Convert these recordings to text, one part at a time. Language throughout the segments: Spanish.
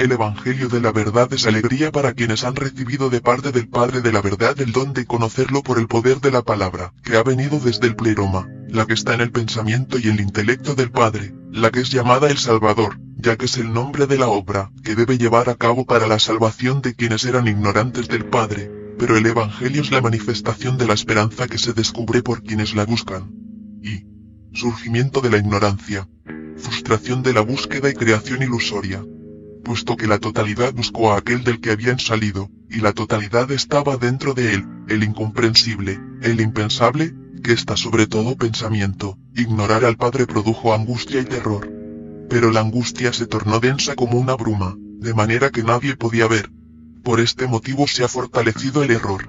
El Evangelio de la verdad es alegría para quienes han recibido de parte del Padre de la verdad el don de conocerlo por el poder de la palabra, que ha venido desde el pleroma, la que está en el pensamiento y el intelecto del Padre, la que es llamada el Salvador, ya que es el nombre de la obra, que debe llevar a cabo para la salvación de quienes eran ignorantes del Padre, pero el Evangelio es la manifestación de la esperanza que se descubre por quienes la buscan. Y surgimiento de la ignorancia, frustración de la búsqueda y creación ilusoria. Puesto que la totalidad buscó a aquel del que habían salido, y la totalidad estaba dentro de él, el incomprensible, el impensable, que está sobre todo pensamiento, ignorar al Padre produjo angustia y terror. Pero la angustia se tornó densa como una bruma, de manera que nadie podía ver. Por este motivo se ha fortalecido el error.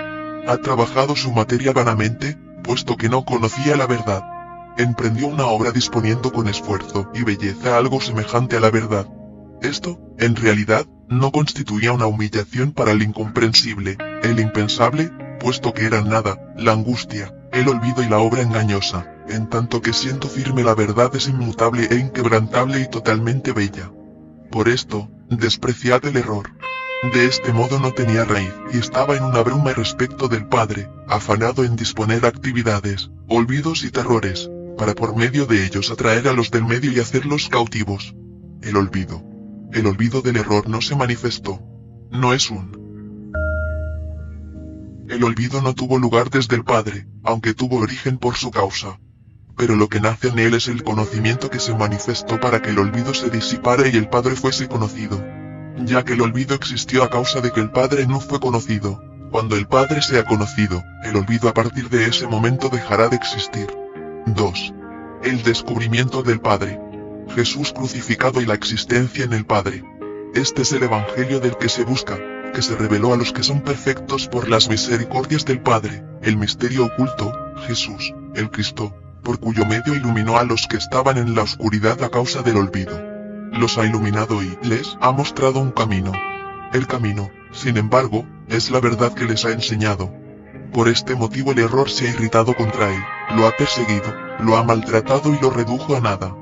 Ha trabajado su materia vanamente, puesto que no conocía la verdad. Emprendió una obra disponiendo con esfuerzo y belleza algo semejante a la verdad. Esto, en realidad, no constituía una humillación para el incomprensible, el impensable, puesto que eran nada, la angustia, el olvido y la obra engañosa, en tanto que siendo firme la verdad es inmutable e inquebrantable y totalmente bella. Por esto, despreciad el error. De este modo no tenía raíz, y estaba en una bruma respecto del Padre, afanado en disponer actividades, olvidos y terrores, para por medio de ellos atraer a los del medio y hacerlos cautivos. El olvido del error no se manifestó. No es El olvido no tuvo lugar desde el Padre, aunque tuvo origen por su causa. Pero lo que nace en él es el conocimiento que se manifestó para que el olvido se disipara y el Padre fuese conocido. Ya que el olvido existió a causa de que el Padre no fue conocido. Cuando el Padre sea conocido, el olvido a partir de ese momento dejará de existir. 2. El descubrimiento del Padre. Jesús crucificado y la existencia en el Padre. Este es el Evangelio del que se busca, que se reveló a los que son perfectos por las misericordias del Padre, el misterio oculto, Jesús, el Cristo, por cuyo medio iluminó a los que estaban en la oscuridad a causa del olvido. Los ha iluminado y les ha mostrado un camino. El camino, sin embargo, es la verdad que les ha enseñado. Por este motivo el error se ha irritado contra él, lo ha perseguido, lo ha maltratado y lo redujo a nada.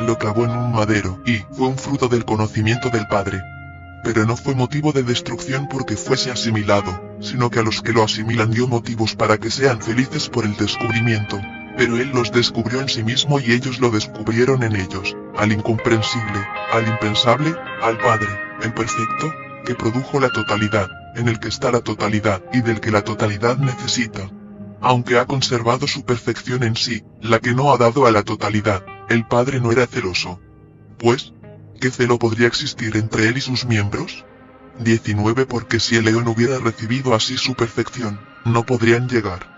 Lo clavó en un madero, y fue un fruto del conocimiento del Padre. Pero no fue motivo de destrucción porque fuese asimilado, sino que a los que lo asimilan dio motivos para que sean felices por el descubrimiento. Pero él los descubrió en sí mismo y ellos lo descubrieron en ellos, al incomprensible, al impensable, al Padre, el perfecto, que produjo la totalidad, en el que está la totalidad y del que la totalidad necesita. Aunque ha conservado su perfección en sí, la que no ha dado a la totalidad. El Padre no era celoso. Pues, ¿qué celo podría existir entre él y sus miembros? 19 Porque si el león hubiera recibido así su perfección, no podrían llegar.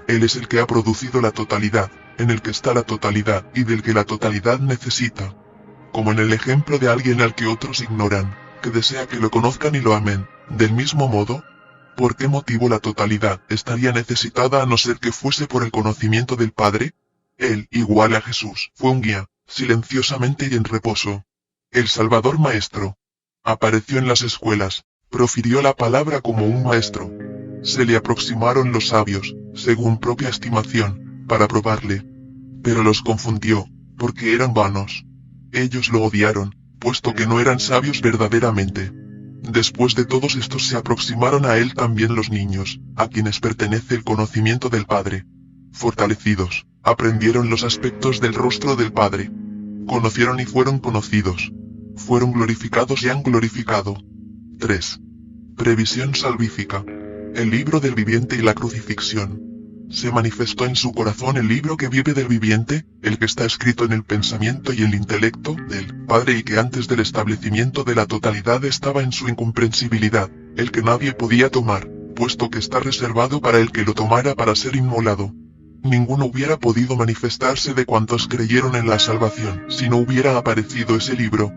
Él es el que ha producido la totalidad, en el que está la totalidad y del que la totalidad necesita. Como en el ejemplo de alguien al que otros ignoran, que desea que lo conozcan y lo amen, del mismo modo, ¿por qué motivo la totalidad estaría necesitada a no ser que fuese por el conocimiento del Padre? Él, igual a Jesús, fue un guía, silenciosamente y en reposo. El Salvador Maestro. Apareció en las escuelas, profirió la palabra como un maestro. Se le aproximaron los sabios, según propia estimación, para probarle. Pero los confundió, porque eran vanos. Ellos lo odiaron, puesto que no eran sabios verdaderamente. Después de todos estos se aproximaron a él también los niños, a quienes pertenece el conocimiento del Padre. Fortalecidos, aprendieron los aspectos del rostro del Padre. Conocieron y fueron conocidos. Fueron glorificados y han glorificado. 3. Previsión salvífica. El libro del viviente y la crucifixión. Se manifestó en su corazón el libro que vive del viviente, el que está escrito en el pensamiento y el intelecto del Padre y que antes del establecimiento de la totalidad estaba en su incomprensibilidad, el que nadie podía tomar, puesto que está reservado para el que lo tomara para ser inmolado. Ninguno hubiera podido manifestarse de cuantos creyeron en la salvación si no hubiera aparecido ese libro.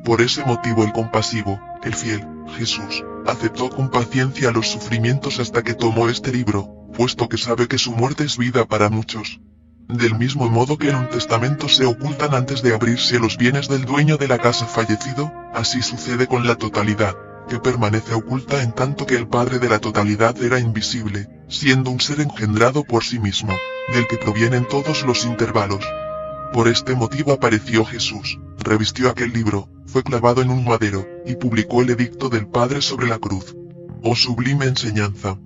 Por ese motivo el compasivo, el fiel, Jesús, aceptó con paciencia los sufrimientos hasta que tomó este libro, puesto que sabe que su muerte es vida para muchos. Del mismo modo que en un testamento se ocultan antes de abrirse los bienes del dueño de la casa fallecido, así sucede con la totalidad, que permanece oculta en tanto que el Padre de la totalidad era invisible, siendo un ser engendrado por sí mismo, del que provienen todos los intervalos. Por este motivo apareció Jesús, revistió aquel libro, fue clavado en un madero, y publicó el edicto del Padre sobre la cruz. Oh sublime enseñanza.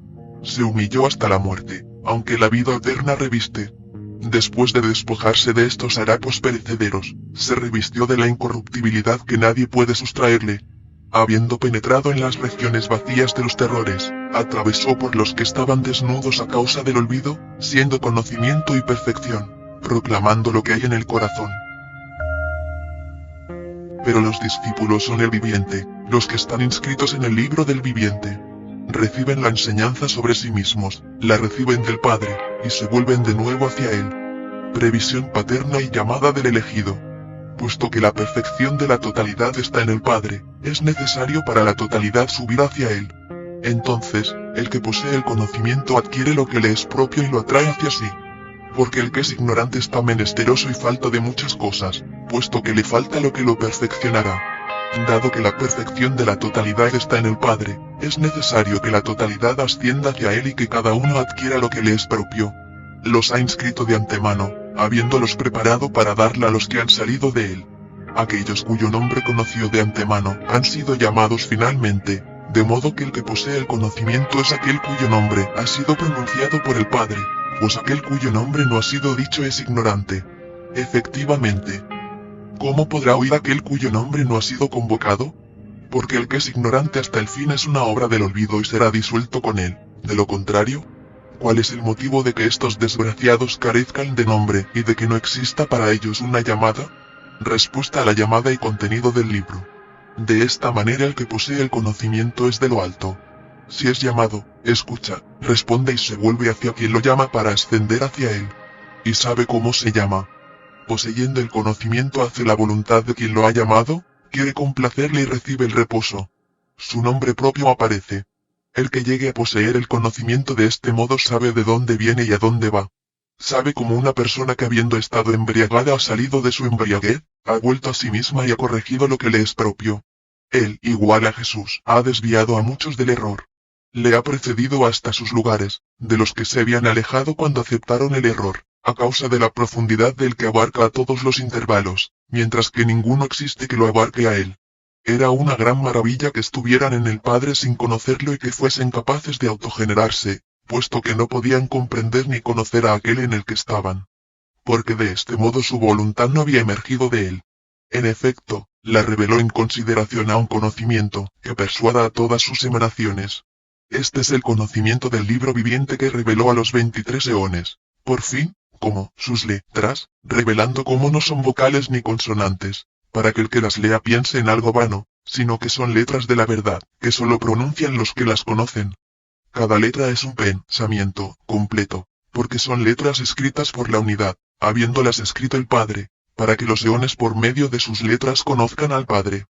Se humilló hasta la muerte, aunque la vida eterna reviste. Después de despojarse de estos harapos perecederos, se revistió de la incorruptibilidad que nadie puede sustraerle. Habiendo penetrado en las regiones vacías de los terrores, atravesó por los que estaban desnudos a causa del olvido, siendo conocimiento y perfección, proclamando lo que hay en el corazón. Pero los discípulos son el viviente, los que están inscritos en el libro del viviente. Reciben la enseñanza sobre sí mismos, la reciben del Padre, y se vuelven de nuevo hacia Él. Previsión paterna y llamada del elegido. Puesto que la perfección de la totalidad está en el Padre, es necesario para la totalidad subir hacia Él. Entonces, el que posee el conocimiento adquiere lo que le es propio y lo atrae hacia sí. Porque el que es ignorante está menesteroso y falta de muchas cosas, puesto que le falta lo que lo perfeccionará. Dado que la perfección de la totalidad está en el Padre, es necesario que la totalidad ascienda hacia Él y que cada uno adquiera lo que le es propio. Los ha inscrito de antemano, habiéndolos preparado para darla a los que han salido de Él. Aquellos cuyo nombre conoció de antemano han sido llamados finalmente, de modo que el que posee el conocimiento es aquel cuyo nombre ha sido pronunciado por el Padre, pues aquel cuyo nombre no ha sido dicho es ignorante. Efectivamente, ¿cómo podrá oír aquel cuyo nombre no ha sido convocado? Porque el que es ignorante hasta el fin es una obra del olvido y será disuelto con él. De lo contrario, ¿cuál es el motivo de que estos desgraciados carezcan de nombre y de que no exista para ellos una llamada? Respuesta a la llamada y contenido del libro. De esta manera el que posee el conocimiento es de lo alto. Si es llamado, escucha, responde y se vuelve hacia quien lo llama para ascender hacia él. Y sabe cómo se llama. Poseyendo el conocimiento hace la voluntad de quien lo ha llamado, quiere complacerle y recibe el reposo. Su nombre propio aparece. El que llegue a poseer el conocimiento de este modo sabe de dónde viene y a dónde va. Sabe como una persona que habiendo estado embriagada ha salido de su embriaguez, ha vuelto a sí misma y ha corregido lo que le es propio. Él, igual a Jesús, ha desviado a muchos del error. Le ha precedido hasta sus lugares, de los que se habían alejado cuando aceptaron el error, a causa de la profundidad del que abarca a todos los intervalos, mientras que ninguno existe que lo abarque a él. Era una gran maravilla que estuvieran en el Padre sin conocerlo y que fuesen capaces de autogenerarse, puesto que no podían comprender ni conocer a aquel en el que estaban. Porque de este modo su voluntad no había emergido de él. En efecto, la reveló en consideración a un conocimiento que persuada a todas sus emanaciones. Este es el conocimiento del libro viviente que reveló a los 23 eones, por fin, como sus letras, revelando cómo no son vocales ni consonantes, para que el que las lea piense en algo vano, sino que son letras de la verdad, que solo pronuncian los que las conocen. Cada letra es un pensamiento completo, porque son letras escritas por la unidad, habiéndolas escrito el Padre, para que los eones por medio de sus letras conozcan al Padre.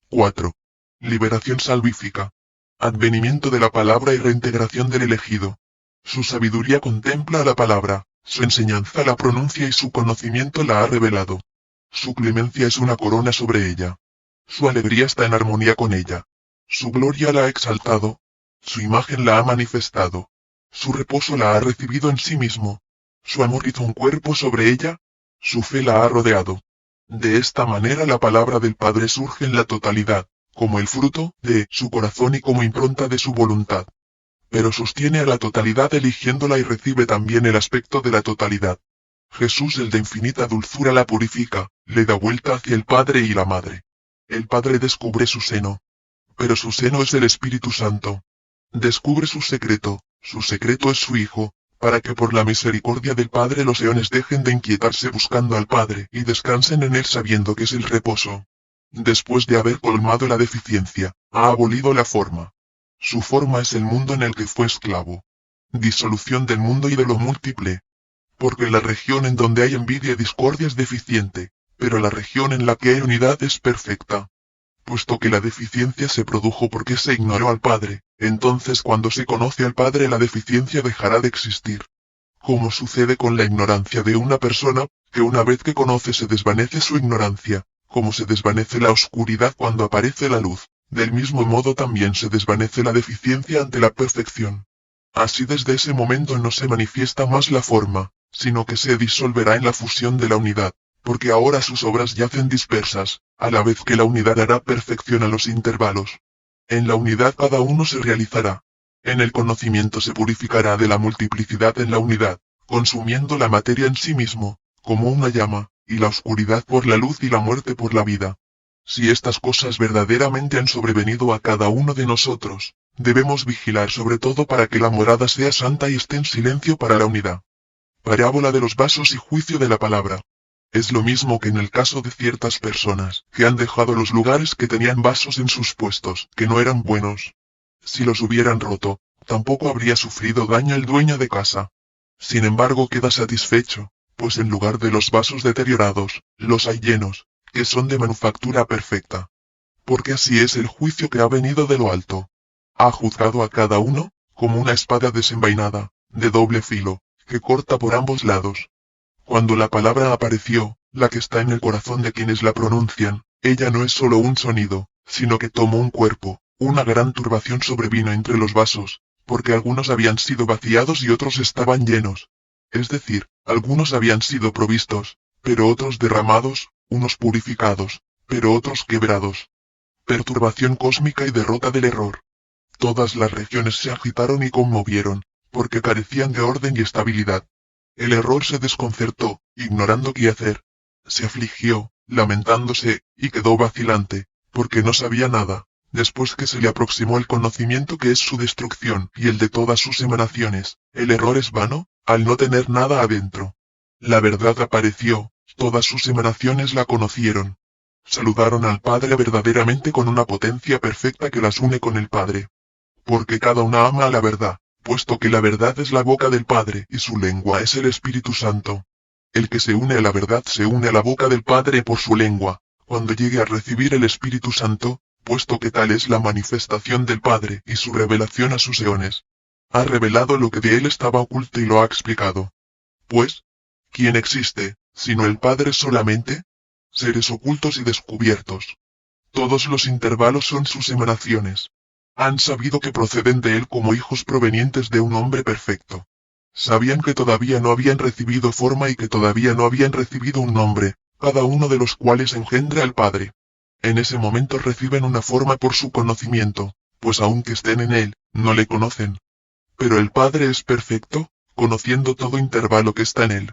4. Liberación salvífica. Advenimiento de la palabra y reintegración del elegido. Su sabiduría contempla a la palabra, su enseñanza la pronuncia y su conocimiento la ha revelado. Su clemencia es una corona sobre ella. Su alegría está en armonía con ella. Su gloria la ha exaltado. Su imagen la ha manifestado. Su reposo la ha recibido en sí mismo. Su amor hizo un cuerpo sobre ella. Su fe la ha rodeado. De esta manera la palabra del Padre surge en la totalidad, como el fruto de su corazón y como impronta de su voluntad. Pero sostiene a la totalidad eligiéndola y recibe también el aspecto de la totalidad. Jesús, el de infinita dulzura, la purifica, le da vuelta hacia el Padre y la Madre. El Padre descubre su seno. Pero su seno es el Espíritu Santo. Descubre su secreto es su Hijo, para que por la misericordia del Padre los eones dejen de inquietarse buscando al Padre y descansen en él sabiendo que es el reposo. Después de haber colmado la deficiencia, ha abolido la forma. Su forma es el mundo en el que fue esclavo. Disolución del mundo y de lo múltiple. Porque la región en donde hay envidia y discordia es deficiente, pero la región en la que hay unidad es perfecta. Puesto que la deficiencia se produjo porque se ignoró al Padre, entonces cuando se conoce al Padre la deficiencia dejará de existir. Como sucede con la ignorancia de una persona, que una vez que conoce se desvanece su ignorancia, como se desvanece la oscuridad cuando aparece la luz, del mismo modo también se desvanece la deficiencia ante la perfección. Así desde ese momento no se manifiesta más la forma, sino que se disolverá en la fusión de la unidad, porque ahora sus obras yacen dispersas, a la vez que la unidad hará perfección a los intervalos. En la unidad cada uno se realizará. En el conocimiento se purificará de la multiplicidad en la unidad, consumiendo la materia en sí mismo, como una llama, y la oscuridad por la luz y la muerte por la vida. Si estas cosas verdaderamente han sobrevenido a cada uno de nosotros, debemos vigilar sobre todo para que la morada sea santa y esté en silencio para la unidad. Parábola de los vasos y juicio de la palabra. Es lo mismo que en el caso de ciertas personas que han dejado los lugares que tenían vasos en sus puestos, que no eran buenos. Si los hubieran roto, tampoco habría sufrido daño el dueño de casa. Sin embargo, queda satisfecho, pues en lugar de los vasos deteriorados, los hay llenos, que son de manufactura perfecta. Porque así es el juicio que ha venido de lo alto. Ha juzgado a cada uno, como una espada desenvainada, de doble filo, que corta por ambos lados. Cuando la palabra apareció, la que está en el corazón de quienes la pronuncian, ella no es solo un sonido, sino que tomó un cuerpo. Una gran turbación sobrevino entre los vasos, porque algunos habían sido vaciados y otros estaban llenos. Es decir, algunos habían sido provistos, pero otros derramados, unos purificados, pero otros quebrados. Perturbación cósmica y derrota del error. Todas las regiones se agitaron y conmovieron, porque carecían de orden y estabilidad. El error se desconcertó, ignorando qué hacer. Se afligió, lamentándose, y quedó vacilante, porque no sabía nada, después que se le aproximó el conocimiento que es su destrucción y el de todas sus emanaciones. El error es vano, al no tener nada adentro. La verdad apareció, todas sus emanaciones la conocieron. Saludaron al Padre verdaderamente con una potencia perfecta que las une con el Padre. Porque cada una ama a la verdad, puesto que la verdad es la boca del Padre y su lengua es el Espíritu Santo. El que se une a la verdad se une a la boca del Padre por su lengua, cuando llegue a recibir el Espíritu Santo, puesto que tal es la manifestación del Padre y su revelación a sus eones. Ha revelado lo que de él estaba oculto y lo ha explicado. Pues, ¿quién existe, sino el Padre solamente? Seres ocultos y descubiertos. Todos los intervalos son sus emanaciones. Han sabido que proceden de él como hijos provenientes de un hombre perfecto. Sabían que todavía no habían recibido forma y que todavía no habían recibido un nombre, cada uno de los cuales engendra al Padre. En ese momento reciben una forma por su conocimiento, pues aunque estén en él, no le conocen. Pero el Padre es perfecto, conociendo todo intervalo que está en él.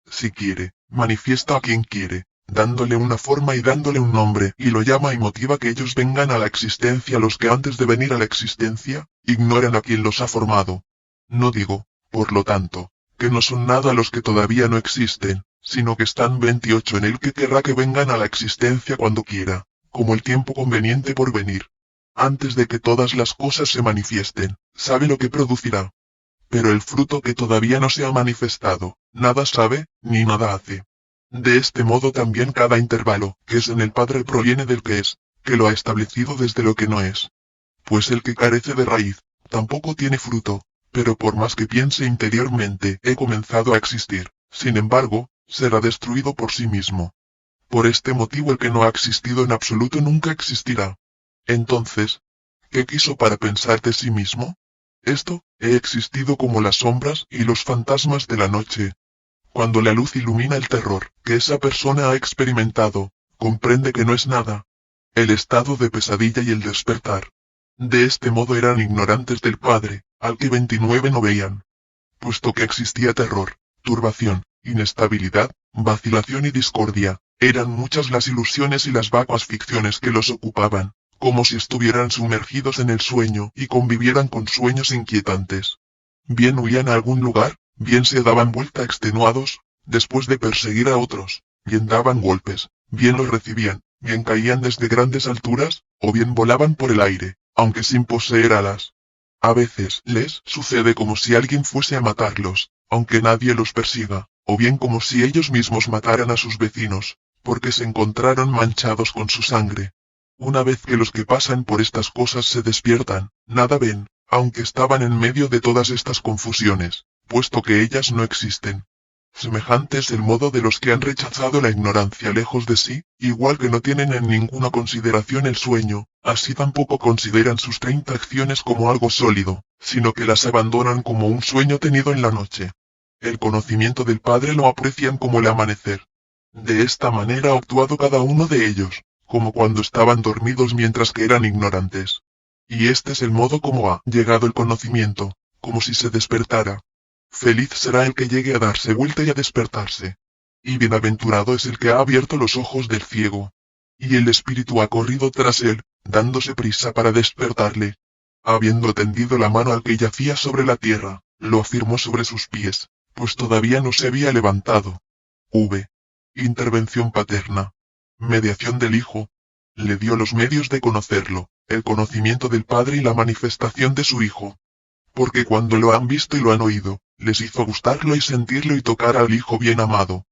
Si quiere, manifiesta a quien quiere, dándole una forma y dándole un nombre, y lo llama y motiva que ellos vengan a la existencia. Los que antes de venir a la existencia, ignoran a quien los ha formado. No digo, por lo tanto, que no son nada los que todavía no existen, sino que están 28 en él que querrá que vengan a la existencia cuando quiera, como el tiempo conveniente por venir. Antes de que todas las cosas se manifiesten, sabe lo que producirá. Pero el fruto que todavía no se ha manifestado, nada sabe, ni nada hace. De este modo también cada intervalo, que es en el Padre proviene del que es, que lo ha establecido desde lo que no es. Pues el que carece de raíz, tampoco tiene fruto, pero por más que piense interiormente, he comenzado a existir, sin embargo, será destruido por sí mismo. Por este motivo el que no ha existido en absoluto nunca existirá. Entonces, ¿qué quiso para pensar de sí mismo? Esto, he existido como las sombras y los fantasmas de la noche. Cuando la luz ilumina el terror que esa persona ha experimentado, comprende que no es nada. El estado de pesadilla y el despertar. De este modo eran ignorantes del Padre, al que 29 no veían. Puesto que existía terror, turbación, inestabilidad, vacilación y discordia, eran muchas las ilusiones y las vacuas ficciones que los ocupaban, como si estuvieran sumergidos en el sueño y convivieran con sueños inquietantes. Bien huían a algún lugar, bien se daban vuelta extenuados, después de perseguir a otros, bien daban golpes, bien los recibían, bien caían desde grandes alturas, o bien volaban por el aire, aunque sin poseer alas. A veces les sucede como si alguien fuese a matarlos, aunque nadie los persiga, o bien como si ellos mismos mataran a sus vecinos, porque se encontraron manchados con su sangre. Una vez que los que pasan por estas cosas se despiertan, nada ven, aunque estaban en medio de todas estas confusiones, puesto que ellas no existen. Semejante es el modo de los que han rechazado la ignorancia lejos de sí, igual que no tienen en ninguna consideración el sueño, así tampoco consideran sus 30 acciones como algo sólido, sino que las abandonan como un sueño tenido en la noche. El conocimiento del Padre lo aprecian como el amanecer. De esta manera ha actuado cada uno de ellos, como cuando estaban dormidos mientras que eran ignorantes. Y este es el modo como ha llegado el conocimiento, como si se despertara. Feliz será el que llegue a darse vuelta y a despertarse. Y bienaventurado es el que ha abierto los ojos del ciego. Y el espíritu ha corrido tras él, dándose prisa para despertarle. Habiendo tendido la mano al que yacía sobre la tierra, lo afirmó sobre sus pies, pues todavía no se había levantado. Intervención paterna. Mediación del Hijo. Le dio los medios de conocerlo, el conocimiento del Padre y la manifestación de su Hijo. Porque cuando lo han visto y lo han oído, les hizo gustarlo y sentirlo y tocar al Hijo bien amado.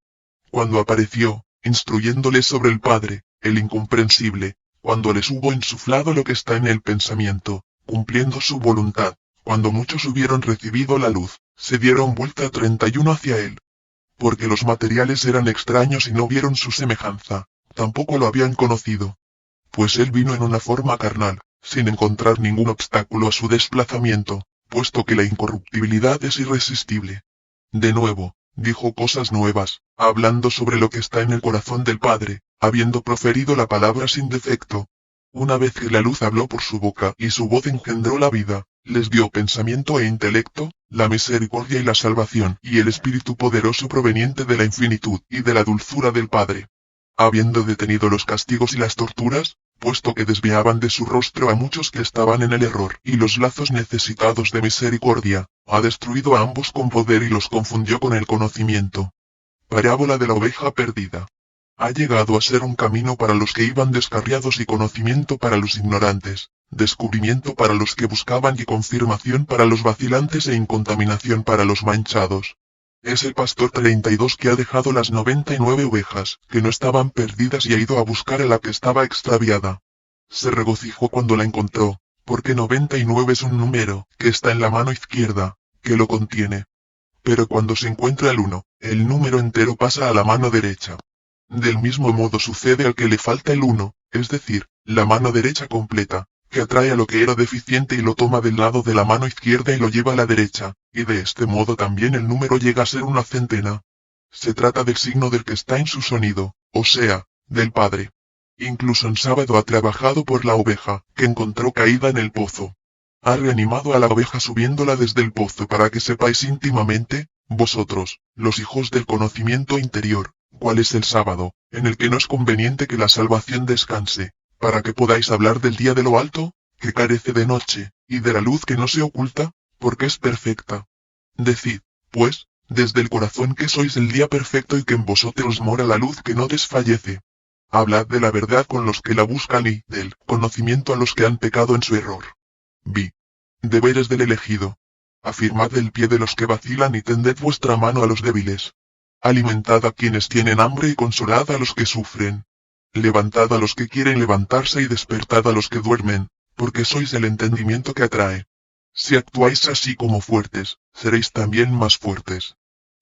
Cuando apareció, instruyéndoles sobre el Padre, el incomprensible, cuando les hubo insuflado lo que está en el pensamiento, cumpliendo su voluntad, cuando muchos hubieron recibido la luz, se dieron vuelta 31 hacia él. Porque los materiales eran extraños y no vieron su semejanza, tampoco lo habían conocido. Pues él vino en una forma carnal, sin encontrar ningún obstáculo a su desplazamiento, puesto que la incorruptibilidad es irresistible. De nuevo, dijo cosas nuevas, hablando sobre lo que está en el corazón del Padre, habiendo proferido la palabra sin defecto. Una vez que la luz habló por su boca y su voz engendró la vida, les dio pensamiento e intelecto, la misericordia y la salvación y el Espíritu poderoso proveniente de la infinitud y de la dulzura del Padre. Habiendo detenido los castigos y las torturas, puesto que desviaban de su rostro a muchos que estaban en el error y los lazos necesitados de misericordia, ha destruido a ambos con poder y los confundió con el conocimiento. Parábola de la oveja perdida. Ha llegado a ser un camino para los que iban descarriados y conocimiento para los ignorantes, descubrimiento para los que buscaban y confirmación para los vacilantes e incontaminación para los manchados. Es el pastor 32 que ha dejado las 99 ovejas, que no estaban perdidas y ha ido a buscar a la que estaba extraviada. Se regocijó cuando la encontró, porque 99 es un número, que está en la mano izquierda, que lo contiene. Pero cuando se encuentra el 1, el número entero pasa a la mano derecha. Del mismo modo sucede al que le falta el 1, es decir, la mano derecha completa, que atrae a lo que era deficiente y lo toma del lado de la mano izquierda y lo lleva a la derecha, y de este modo también el número llega a ser una centena. Se trata del signo del que está en su sonido, o sea, del Padre. Incluso en sábado ha trabajado por la oveja, que encontró caída en el pozo. Ha reanimado a la oveja subiéndola desde el pozo para que sepáis íntimamente, vosotros, los hijos del conocimiento interior, cuál es el sábado, en el que no es conveniente que la salvación descanse, para que podáis hablar del día de lo alto, que carece de noche, y de la luz que no se oculta, porque es perfecta. Decid, pues, desde el corazón que sois el día perfecto y que en vosotros mora la luz que no desfallece. Hablad de la verdad con los que la buscan y del conocimiento a los que han pecado en su error. Deberes del elegido. Afirmad el pie de los que vacilan y tended vuestra mano a los débiles. Alimentad a quienes tienen hambre y consolad a los que sufren. Levantad a los que quieren levantarse y despertad a los que duermen, porque sois el entendimiento que atrae. Si actuáis así como fuertes, seréis también más fuertes.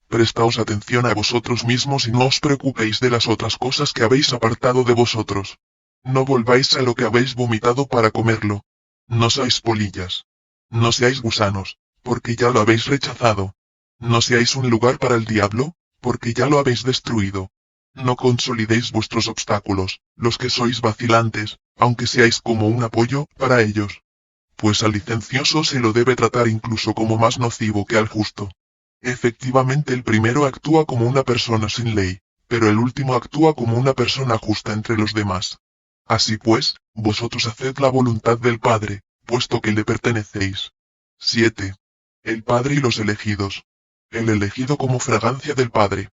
Prestaos atención a vosotros mismos y no os preocupéis de las otras cosas que habéis apartado de vosotros. No volváis a lo que habéis vomitado para comerlo. No seáis polillas. No seáis gusanos, porque ya lo habéis rechazado. No seáis un lugar para el diablo, porque ya lo habéis destruido. No consolidéis vuestros obstáculos, los que sois vacilantes, aunque seáis como un apoyo para ellos. Pues al licencioso se lo debe tratar incluso como más nocivo que al justo. Efectivamente el primero actúa como una persona sin ley, pero el último actúa como una persona justa entre los demás. Así pues, vosotros haced la voluntad del Padre, puesto que le pertenecéis. 7. El Padre y los elegidos. El elegido como fragancia del Padre.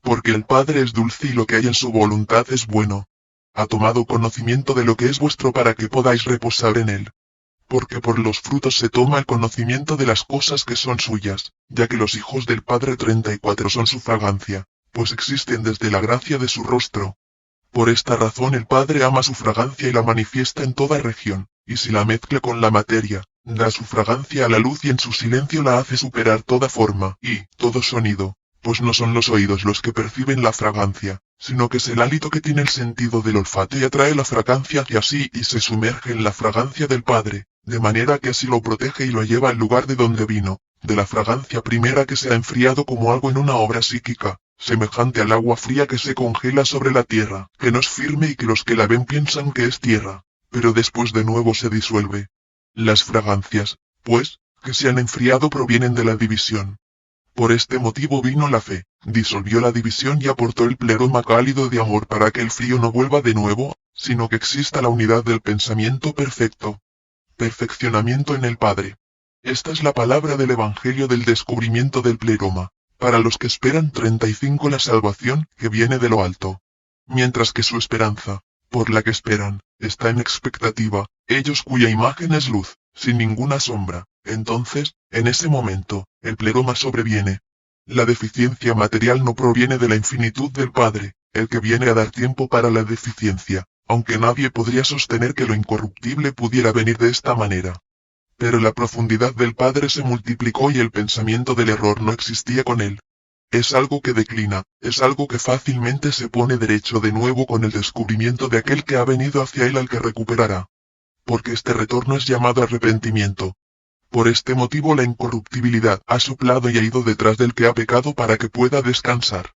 Porque el Padre es dulce y lo que hay en su voluntad es bueno. Ha tomado conocimiento de lo que es vuestro para que podáis reposar en él. Porque por los frutos se toma el conocimiento de las cosas que son suyas, ya que los hijos del Padre 34 son su fragancia, pues existen desde la gracia de su rostro. Por esta razón el Padre ama su fragancia y la manifiesta en toda región, y si la mezcla con la materia, da su fragancia a la luz y en su silencio la hace superar toda forma y todo sonido. Pues no son los oídos los que perciben la fragancia, sino que es el hálito que tiene el sentido del olfato y atrae la fragancia hacia sí y se sumerge en la fragancia del Padre, de manera que así lo protege y lo lleva al lugar de donde vino, de la fragancia primera que se ha enfriado como algo en una obra psíquica, semejante al agua fría que se congela sobre la tierra, que no es firme y que los que la ven piensan que es tierra, pero después de nuevo se disuelve. Las fragancias, pues, que se han enfriado provienen de la división. Por este motivo vino la fe, disolvió la división y aportó el pleroma cálido de amor para que el frío no vuelva de nuevo, sino que exista la unidad del pensamiento perfecto. Perfeccionamiento en el Padre. Esta es la palabra del Evangelio del descubrimiento del pleroma, para los que esperan 35 la salvación que viene de lo alto. Mientras que su esperanza, por la que esperan, está en expectativa, ellos cuya imagen es luz, sin ninguna sombra, entonces, en ese momento, el pleroma sobreviene. La deficiencia material no proviene de la infinitud del Padre, el que viene a dar tiempo para la deficiencia, aunque nadie podría sostener que lo incorruptible pudiera venir de esta manera. Pero la profundidad del Padre se multiplicó y el pensamiento del error no existía con él. Es algo que declina, es algo que fácilmente se pone derecho de nuevo con el descubrimiento de aquel que ha venido hacia él al que recuperará. Porque este retorno es llamado arrepentimiento. Por este motivo la incorruptibilidad ha soplado y ha ido detrás del que ha pecado para que pueda descansar.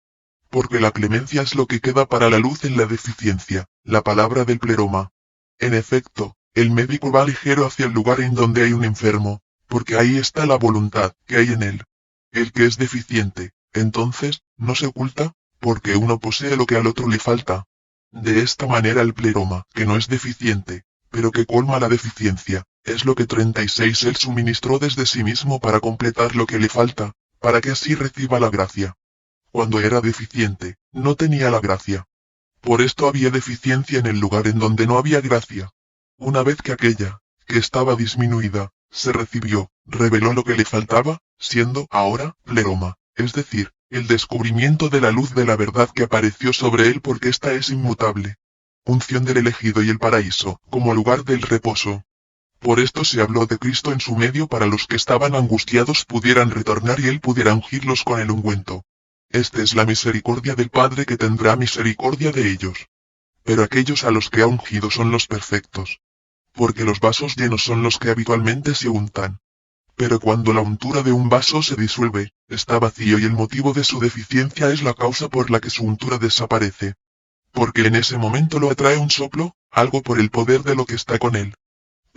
Porque la clemencia es lo que queda para la luz en la deficiencia, la palabra del pleroma. En efecto, el médico va ligero hacia el lugar en donde hay un enfermo, porque ahí está la voluntad que hay en él. El que es deficiente, entonces, no se oculta, porque uno posee lo que al otro le falta. De esta manera el pleroma, que no es deficiente, pero que colma la deficiencia, es lo que 36 él suministró desde sí mismo para completar lo que le falta, para que así reciba la gracia. Cuando era deficiente, no tenía la gracia. Por esto había deficiencia en el lugar en donde no había gracia. Una vez que aquella, que estaba disminuida, se recibió, reveló lo que le faltaba, siendo ahora pleroma, es decir, el descubrimiento de la luz de la verdad que apareció sobre él porque ésta es inmutable. Unción del elegido y el paraíso, como lugar del reposo. Por esto se habló de Cristo en su medio para los que estaban angustiados pudieran retornar y él pudiera ungirlos con el ungüento. Esta es la misericordia del Padre que tendrá misericordia de ellos. Pero aquellos a los que ha ungido son los perfectos. Porque los vasos llenos son los que habitualmente se untan. Pero cuando la untura de un vaso se disuelve, está vacío y el motivo de su deficiencia es la causa por la que su untura desaparece. Porque en ese momento lo atrae un soplo, algo por el poder de lo que está con él.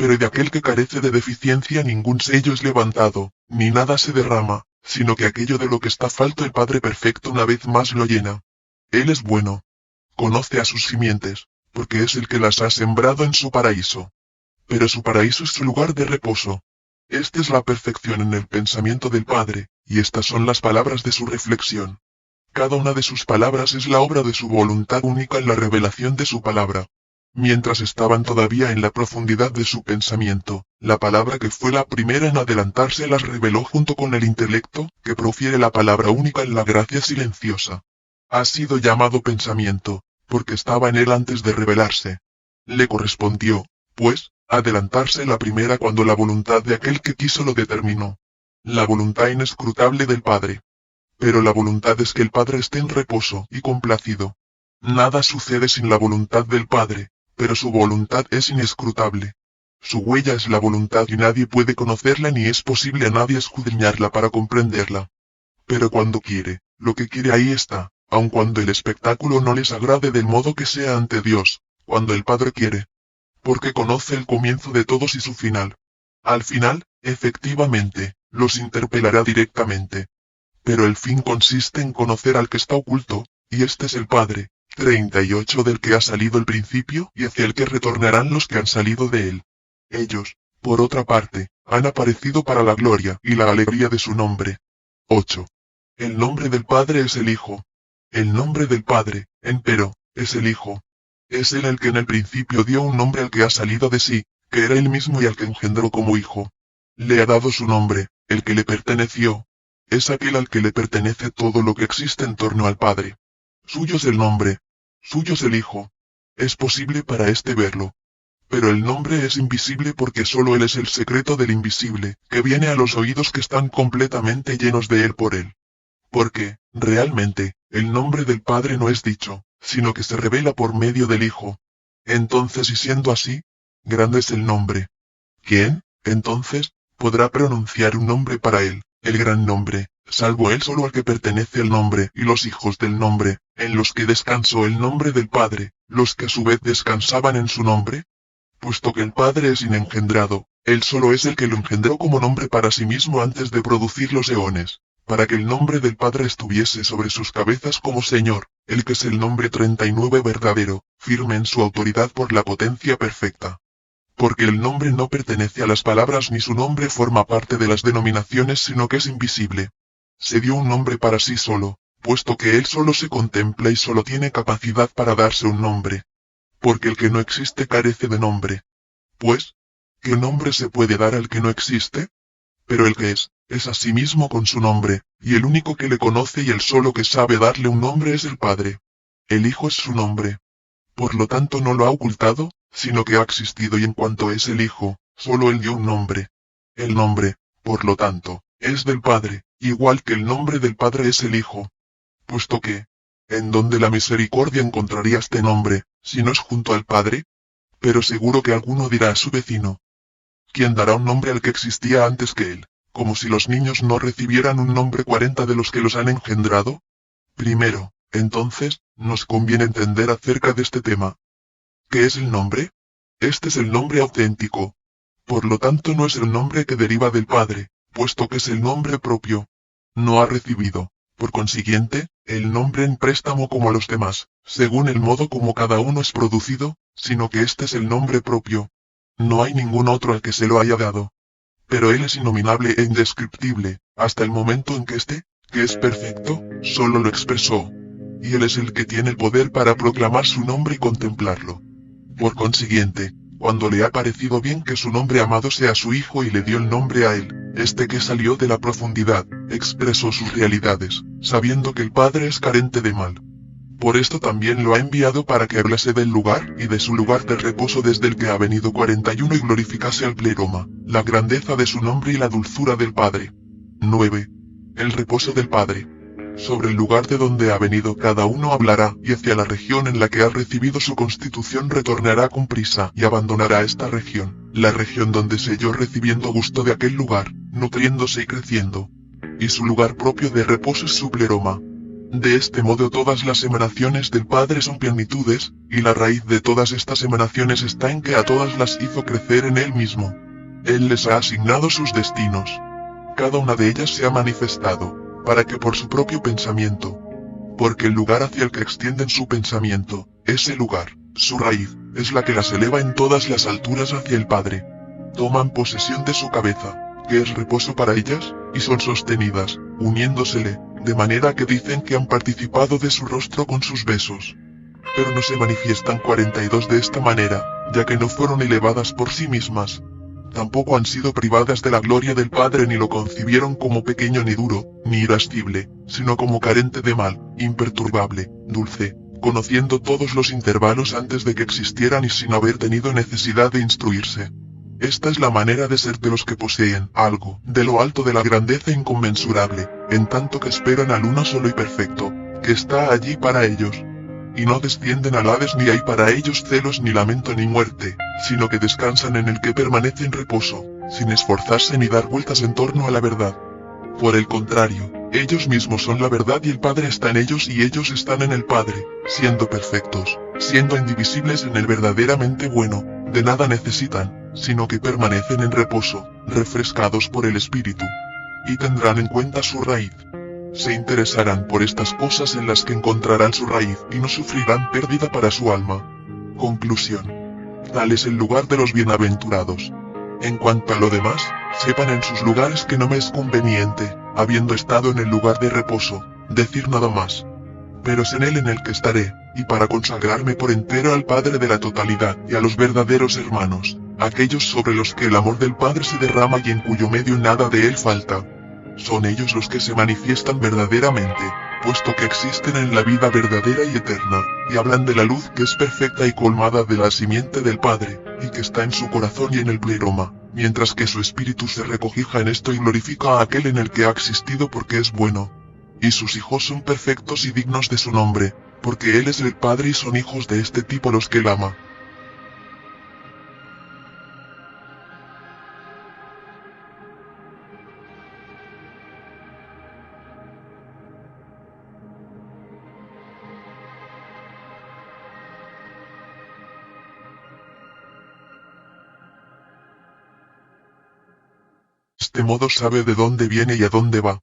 Pero de aquel que carece de deficiencia ningún sello es levantado, ni nada se derrama, sino que aquello de lo que está falto el Padre Perfecto una vez más lo llena. Él es bueno. Conoce a sus simientes, porque es el que las ha sembrado en su paraíso. Pero su paraíso es su lugar de reposo. Esta es la perfección en el pensamiento del Padre, y estas son las palabras de su reflexión. Cada una de sus palabras es la obra de su voluntad única en la revelación de su palabra. Mientras estaban todavía en la profundidad de su pensamiento, la palabra que fue la primera en adelantarse las reveló junto con el intelecto, que profiere la palabra única en la gracia silenciosa. Ha sido llamado pensamiento, porque estaba en él antes de revelarse. Le correspondió, pues, adelantarse la primera cuando la voluntad de aquel que quiso lo determinó. La voluntad inescrutable del Padre. Pero la voluntad es que el Padre esté en reposo y complacido. Nada sucede sin la voluntad del Padre, pero su voluntad es inescrutable. Su huella es la voluntad y nadie puede conocerla ni es posible a nadie escudriñarla para comprenderla. Pero cuando quiere, lo que quiere ahí está, aun cuando el espectáculo no les agrade del modo que sea ante Dios, cuando el Padre quiere. Porque conoce el comienzo de todos y su final. Al final, efectivamente, los interpelará directamente. Pero el fin consiste en conocer al que está oculto, y este es el Padre, 38 del que ha salido el principio y hacia el que retornarán los que han salido de él. Ellos, por otra parte, han aparecido para la gloria y la alegría de su nombre. 8. El nombre del Padre es el Hijo. El nombre del Padre, empero, es el Hijo. Es él el que en el principio dio un nombre al que ha salido de sí, que era él mismo y al que engendró como Hijo. Le ha dado su nombre, el que le perteneció. Es aquel al que le pertenece todo lo que existe en torno al Padre. Suyo es el nombre. Suyo es el Hijo. Es posible para éste verlo. Pero el nombre es invisible porque solo él es el secreto del invisible, que viene a los oídos que están completamente llenos de él por él. Porque, realmente, el nombre del Padre no es dicho, sino que se revela por medio del Hijo. Entonces y siendo así, grande es el nombre. ¿Quién, entonces, podrá pronunciar un nombre para él, el gran nombre, salvo él solo al que pertenece el nombre y los hijos del nombre, en los que descansó el nombre del Padre, los que a su vez descansaban en su nombre? Puesto que el Padre es inengendrado, él solo es el que lo engendró como nombre para sí mismo antes de producir los eones, para que el nombre del Padre estuviese sobre sus cabezas como Señor, el que es el nombre 39 verdadero, firme en su autoridad por la potencia perfecta. Porque el nombre no pertenece a las palabras ni su nombre forma parte de las denominaciones sino que es invisible. Se dio un nombre para sí solo, puesto que él solo se contempla y solo tiene capacidad para darse un nombre. Porque el que no existe carece de nombre. Pues, ¿qué nombre se puede dar al que no existe? Pero el que es a sí mismo con su nombre, y el único que le conoce y el solo que sabe darle un nombre es el Padre. El Hijo es su nombre. Por lo tanto no lo ha ocultado, sino que ha existido y en cuanto es el Hijo, solo él dio un nombre. El nombre, por lo tanto, es del Padre, igual que el nombre del Padre es el Hijo. Puesto que, ¿en dónde la misericordia encontraría este nombre, si no es junto al Padre? Pero seguro que alguno dirá a su vecino: ¿quién dará un nombre al que existía antes que él? Como si los niños no recibieran un nombre 40 de los que los han engendrado. Primero, entonces, nos conviene entender acerca de este tema. ¿Qué es el nombre? Este es el nombre auténtico. Por lo tanto no es el nombre que deriva del Padre, puesto que es el nombre propio. No ha recibido, por consiguiente, el nombre en préstamo como a los demás, según el modo como cada uno es producido, sino que este es el nombre propio. No hay ningún otro al que se lo haya dado. Pero él es innominable e indescriptible, hasta el momento en que este, que es perfecto, solo lo expresó. Y él es el que tiene el poder para proclamar su nombre y contemplarlo. Por consiguiente, cuando le ha parecido bien que su nombre amado sea su Hijo y le dio el nombre a él, este que salió de la profundidad, expresó sus realidades, sabiendo que el Padre es carente de mal. Por esto también lo ha enviado para que hablase del lugar y de su lugar de reposo desde el que ha venido 41 y glorificase al pleroma, la grandeza de su nombre y la dulzura del Padre. 9. El reposo del Padre. Sobre el lugar de donde ha venido cada uno hablará, y hacia la región en la que ha recibido su constitución retornará con prisa y abandonará esta región, la región donde se halló recibiendo gusto de aquel lugar, nutriéndose y creciendo. Y su lugar propio de reposo es su pleroma. De este modo todas las emanaciones del Padre son plenitudes, y la raíz de todas estas emanaciones está en que a todas las hizo crecer en Él mismo. Él les ha asignado sus destinos. Cada una de ellas se ha manifestado, para que por su propio pensamiento, porque el lugar hacia el que extienden su pensamiento, ese lugar, su raíz, es la que las eleva en todas las alturas hacia el Padre. Toman posesión de su cabeza, que es reposo para ellas, y son sostenidas, uniéndosele, de manera que dicen que han participado de su rostro con sus besos. Pero no se manifiestan 42 de esta manera, ya que no fueron elevadas por sí mismas. Tampoco han sido privadas de la gloria del Padre ni lo concibieron como pequeño ni duro, ni irascible, sino como carente de mal, imperturbable, dulce, conociendo todos los intervalos antes de que existieran y sin haber tenido necesidad de instruirse. Esta es la manera de ser de los que poseen algo de lo alto de la grandeza inconmensurable, en tanto que esperan al uno solo y perfecto, que está allí para ellos. Y no descienden al Hades ni hay para ellos celos ni lamento ni muerte, sino que descansan en el que permanece en reposo, sin esforzarse ni dar vueltas en torno a la verdad. Por el contrario, ellos mismos son la verdad y el Padre está en ellos y ellos están en el Padre, siendo perfectos, siendo indivisibles en el verdaderamente bueno, de nada necesitan, sino que permanecen en reposo, refrescados por el Espíritu. Y tendrán en cuenta su raíz. Se interesarán por estas cosas en las que encontrarán su raíz y no sufrirán pérdida para su alma. Conclusión. Tal es el lugar de los bienaventurados. En cuanto a lo demás, sepan en sus lugares que no me es conveniente, habiendo estado en el lugar de reposo, decir nada más. Pero es en él en el que estaré, y para consagrarme por entero al Padre de la totalidad y a los verdaderos hermanos, aquellos sobre los que el amor del Padre se derrama y en cuyo medio nada de él falta. Son ellos los que se manifiestan verdaderamente, puesto que existen en la vida verdadera y eterna, y hablan de la luz que es perfecta y colmada de la simiente del Padre, y que está en su corazón y en el pleroma, mientras que su espíritu se regocija en esto y glorifica a aquel en el que ha existido porque es bueno. Y sus hijos son perfectos y dignos de su nombre, porque él es el Padre y son hijos de este tipo los que él ama. este modo sabe de dónde viene y a dónde va.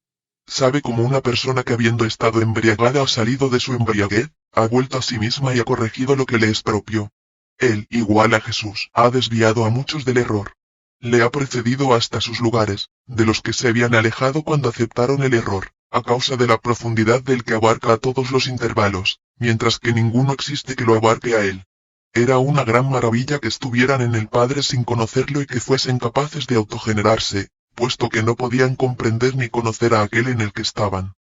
Sabe como una persona que habiendo estado embriagada ha salido de su embriaguez, ha vuelto a sí misma y ha corregido lo que le es propio. Él, igual a Jesús, ha desviado a muchos del error. Le ha precedido hasta sus lugares, de los que se habían alejado cuando aceptaron el error, a causa de la profundidad del que abarca a todos los intervalos, mientras que ninguno existe que lo abarque a él. Era una gran maravilla que estuvieran en el Padre sin conocerlo y que fuesen capaces de autogenerarse, puesto que no podían comprender ni conocer a aquel en el que estaban.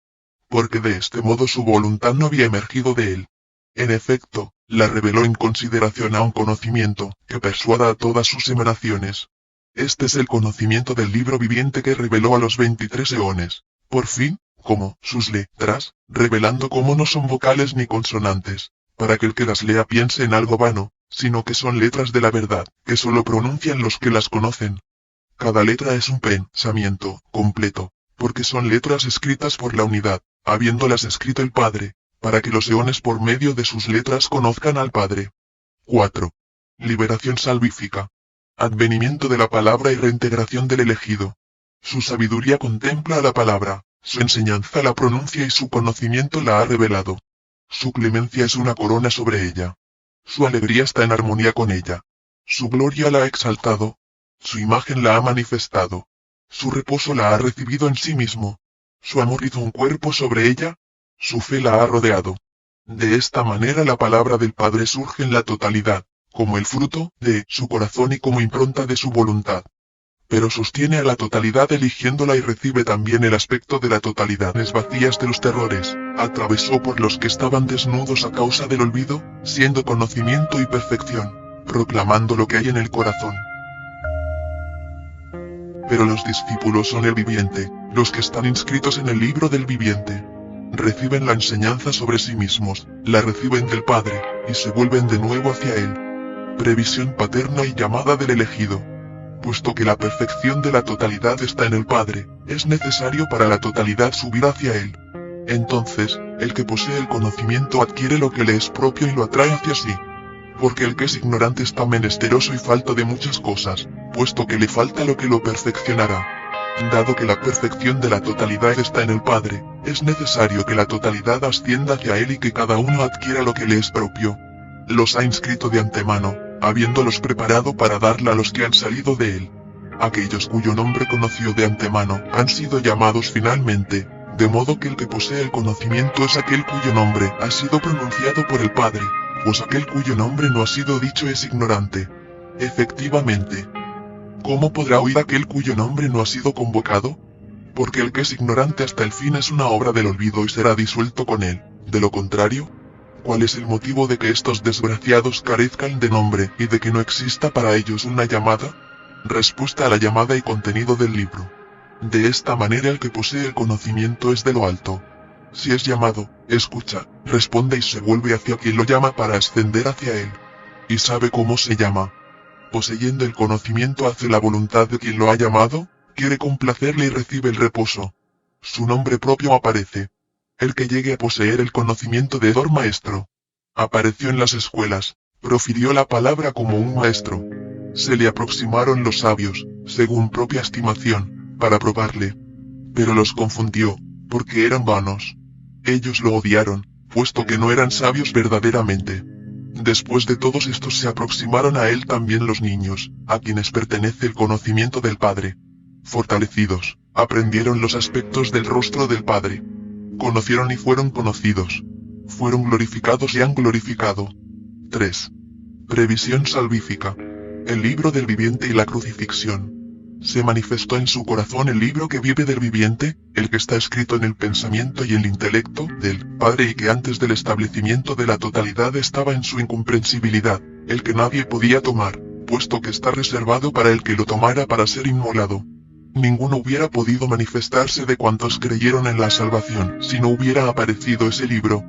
Porque de este modo su voluntad no había emergido de él. En efecto, la reveló en consideración a un conocimiento, que persuada a todas sus emanaciones. Este es el conocimiento del libro viviente que reveló a los 23 eones, por fin, como sus letras, revelando cómo no son vocales ni consonantes, para que el que las lea piense en algo vano, sino que son letras de la verdad, que solo pronuncian los que las conocen. Cada letra es un pensamiento completo, porque son letras escritas por la unidad, habiéndolas escrito el Padre, para que los eones por medio de sus letras conozcan al Padre. 4. Liberación salvífica. Advenimiento de la palabra y reintegración del elegido. Su sabiduría contempla a la palabra, su enseñanza la pronuncia y su conocimiento la ha revelado. Su clemencia es una corona sobre ella. Su alegría está en armonía con ella. Su gloria la ha exaltado. Su imagen la ha manifestado. Su reposo la ha recibido en sí mismo. Su amor hizo un cuerpo sobre ella. Su fe la ha rodeado. De esta manera la palabra del Padre surge en la totalidad, como el fruto de su corazón y como impronta de su voluntad. Pero sostiene a la totalidad eligiéndola y recibe también el aspecto de la totalidad. Las vacías de los terrores, atravesó por los que estaban desnudos a causa del olvido, siendo conocimiento y perfección, proclamando lo que hay en el corazón. Pero los discípulos son el viviente, los que están inscritos en el libro del viviente. Reciben la enseñanza sobre sí mismos, la reciben del Padre, y se vuelven de nuevo hacia Él. Previsión paterna y llamada del elegido. Puesto que la perfección de la totalidad está en el Padre, es necesario para la totalidad subir hacia Él. Entonces, el que posee el conocimiento adquiere lo que le es propio y lo atrae hacia sí. Porque el que es ignorante está menesteroso y falto de muchas cosas, puesto que le falta lo que lo perfeccionará. Dado que la perfección de la totalidad está en el Padre, es necesario que la totalidad ascienda hacia Él y que cada uno adquiera lo que le es propio. Los ha inscrito de antemano, habiéndolos preparado para darla a los que han salido de Él. Aquellos cuyo nombre conoció de antemano han sido llamados finalmente, de modo que el que posee el conocimiento es aquel cuyo nombre ha sido pronunciado por el Padre, pues aquel cuyo nombre no ha sido dicho es ignorante. Efectivamente. ¿Cómo podrá oír aquel cuyo nombre no ha sido convocado? Porque el que es ignorante hasta el fin es una obra del olvido y será disuelto con él. De lo contrario, ¿cuál es el motivo de que estos desgraciados carezcan de nombre y de que no exista para ellos una llamada? Respuesta a la llamada y contenido del libro. De esta manera el que posee el conocimiento es de lo alto. Si es llamado, escucha, responde y se vuelve hacia quien lo llama para ascender hacia él. Y sabe cómo se llama. Poseyendo el conocimiento hace la voluntad de quien lo ha llamado, quiere complacerle y recibe el reposo. Su nombre propio aparece. El que llegue a poseer el conocimiento de Dor Maestro. Apareció en las escuelas, profirió la palabra como un maestro. Se le aproximaron los sabios, según propia estimación, para probarle. Pero los confundió, porque eran vanos. Ellos lo odiaron, puesto que no eran sabios verdaderamente. Después de todos estos se aproximaron a él también los niños, a quienes pertenece el conocimiento del Padre. Fortalecidos, aprendieron los aspectos del rostro del Padre. Conocieron y fueron conocidos. Fueron glorificados y han glorificado. 3. Previsión salvífica. El libro del viviente y la crucifixión. Se manifestó en su corazón el libro que vive del viviente, el que está escrito en el pensamiento y el intelecto del Padre y que antes del establecimiento de la totalidad estaba en su incomprensibilidad, el que nadie podía tomar, puesto que está reservado para el que lo tomara para ser inmolado. Ninguno hubiera podido manifestarse de cuantos creyeron en la salvación si no hubiera aparecido ese libro.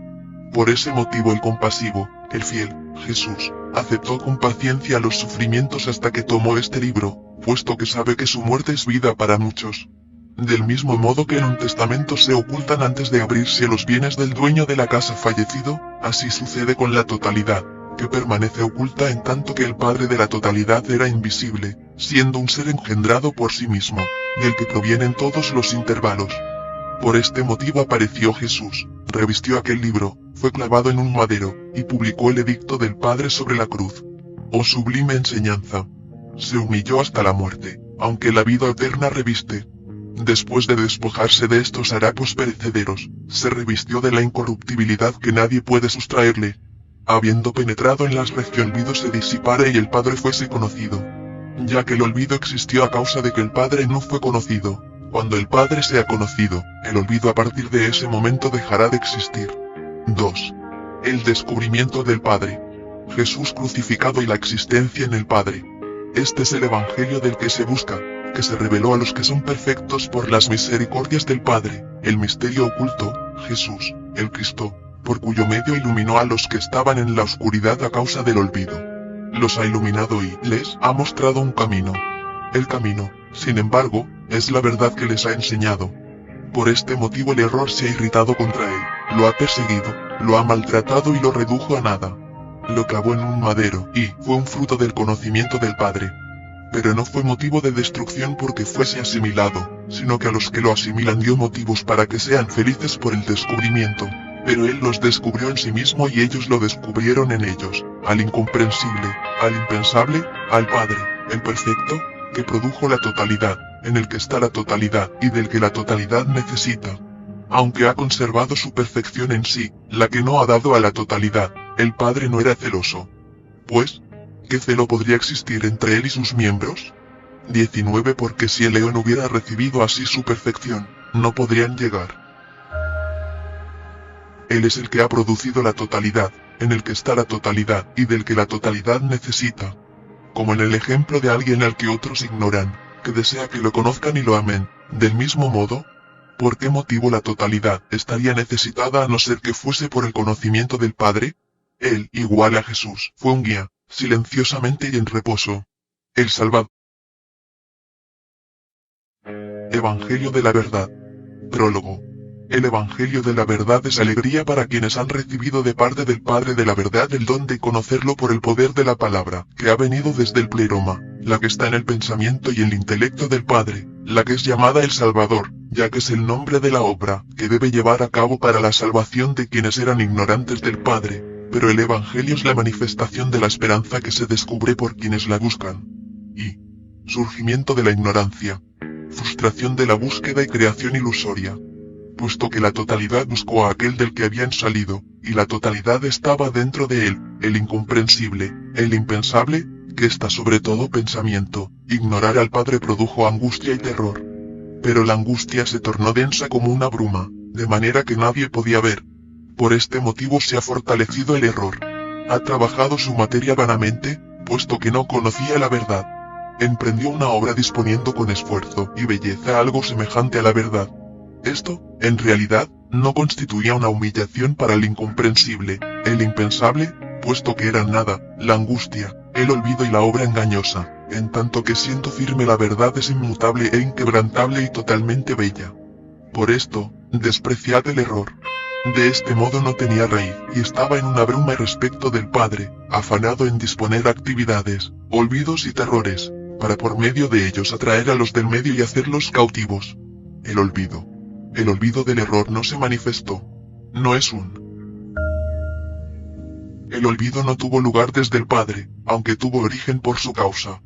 Por ese motivo el compasivo, el fiel, Jesús, aceptó con paciencia los sufrimientos hasta que tomó este libro, puesto que sabe que su muerte es vida para muchos. Del mismo modo que en un testamento se ocultan antes de abrirse los bienes del dueño de la casa fallecido, así sucede con la totalidad, que permanece oculta en tanto que el Padre de la totalidad era invisible, siendo un ser engendrado por sí mismo. del que provienen todos los intervalos. Por este motivo apareció Jesús, revistió aquel libro, fue clavado en un madero, y publicó el edicto del Padre sobre la cruz. Oh sublime enseñanza. Se humilló hasta la muerte, aunque la vida eterna reviste. Después de despojarse de estos harapos perecederos, se revistió de la incorruptibilidad que nadie puede sustraerle. Habiendo penetrado en las regiones, el olvido se disipara y el Padre fuese conocido. Ya que el olvido existió a causa de que el Padre no fue conocido. Cuando el Padre sea conocido, el olvido a partir de ese momento dejará de existir. 2. El descubrimiento del Padre. Jesús crucificado y la existencia en el Padre. Este es el Evangelio del que se busca, que se reveló a los que son perfectos por las misericordias del Padre, el misterio oculto, Jesús, el Cristo, por cuyo medio iluminó a los que estaban en la oscuridad a causa del olvido. Los ha iluminado y les ha mostrado un camino. El camino, sin embargo, es la verdad que les ha enseñado. Por este motivo el error se ha irritado contra él, lo ha perseguido, lo ha maltratado y lo redujo a nada. Lo clavó en un madero, y fue un fruto del conocimiento del Padre. Pero no fue motivo de destrucción porque fuese asimilado, sino que a los que lo asimilan dio motivos para que sean felices por el descubrimiento. Pero él los descubrió en sí mismo y ellos lo descubrieron en ellos, al incomprensible, al impensable, al Padre, el perfecto, que produjo la totalidad, en el que está la totalidad y del que la totalidad necesita. Aunque ha conservado su perfección en sí, la que no ha dado a la totalidad, el Padre no era celoso. Pues, ¿qué celo podría existir entre él y sus miembros? 19 Porque si el león hubiera recibido así su perfección, no podrían llegar. Él es el que ha producido la totalidad, en el que está la totalidad y del que la totalidad necesita. Como en el ejemplo de alguien al que otros ignoran, que desea que lo conozcan y lo amen, del mismo modo, ¿por qué motivo la totalidad estaría necesitada a no ser que fuese por el conocimiento del Padre? Él, igual a Jesús, fue un guía, silenciosamente y en reposo. El Salvador. Evangelio de la verdad. Prólogo. El Evangelio de la verdad es alegría para quienes han recibido de parte del Padre de la verdad el don de conocerlo por el poder de la palabra, que ha venido desde el pleroma, la que está en el pensamiento y el intelecto del Padre, la que es llamada el Salvador, ya que es el nombre de la obra, que debe llevar a cabo para la salvación de quienes eran ignorantes del Padre, pero el Evangelio es la manifestación de la esperanza que se descubre por quienes la buscan. Y surgimiento de la ignorancia, frustración de la búsqueda y creación ilusoria. Puesto que la totalidad buscó a aquel del que habían salido, y la totalidad estaba dentro de él, el incomprensible, el impensable, que está sobre todo pensamiento, ignorar al Padre produjo angustia y terror. Pero la angustia se tornó densa como una bruma, de manera que nadie podía ver. Por este motivo se ha fortalecido el error. Ha trabajado su materia vanamente, puesto que no conocía la verdad. Emprendió una obra disponiendo con esfuerzo y belleza algo semejante a la verdad. Esto, en realidad, no constituía una humillación para el incomprensible, el impensable, puesto que eran nada, la angustia, el olvido y la obra engañosa, en tanto que siendo firme la verdad es inmutable e inquebrantable y totalmente bella. Por esto, despreciad el error. De este modo no tenía raíz, y estaba en una bruma respecto del Padre, afanado en disponer actividades, olvidos y terrores, para por medio de ellos atraer a los del medio y hacerlos cautivos. El olvido. El olvido del error no se manifestó. No es El olvido no tuvo lugar desde el Padre, aunque tuvo origen por su causa.